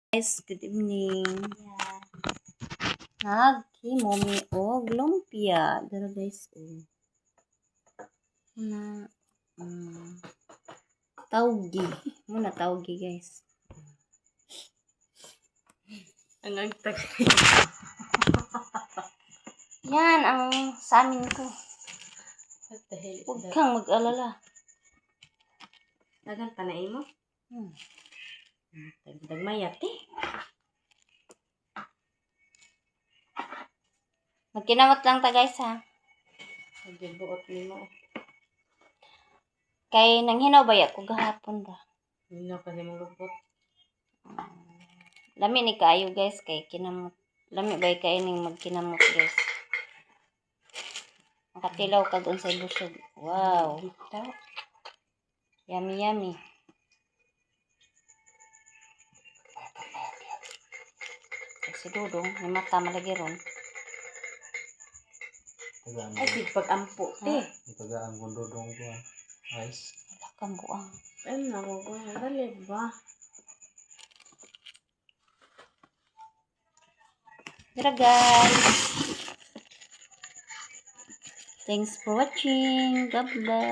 Guys, good evening. Naghimo mi og lumpia. Dara guys, na tawgi. Muna tawgi guys. Ang nagtag. Yan ang sa amin ko. What the hell? Huwag kang mag-alala. Dagan panay mo? Dagmayat Magkinamot lang ta guys ha. Nagbuot ni mo. Kay nanghinaw ba ko gahapon ba? Hindi na kasi malupot. Lami ni kaayo guys kay kinamot. Lami ba kay ning magkinamot guys. Makatilaw kag unsay busog. Wow. Yummy yummy. Si Dudong, may mata malagi ron. Ay, pag-ampo. Ipagaan kong dudong ko. Guys. Lakang buang. Ay, naku ko. Dali ba? Tara guys. Thanks for watching. God bless.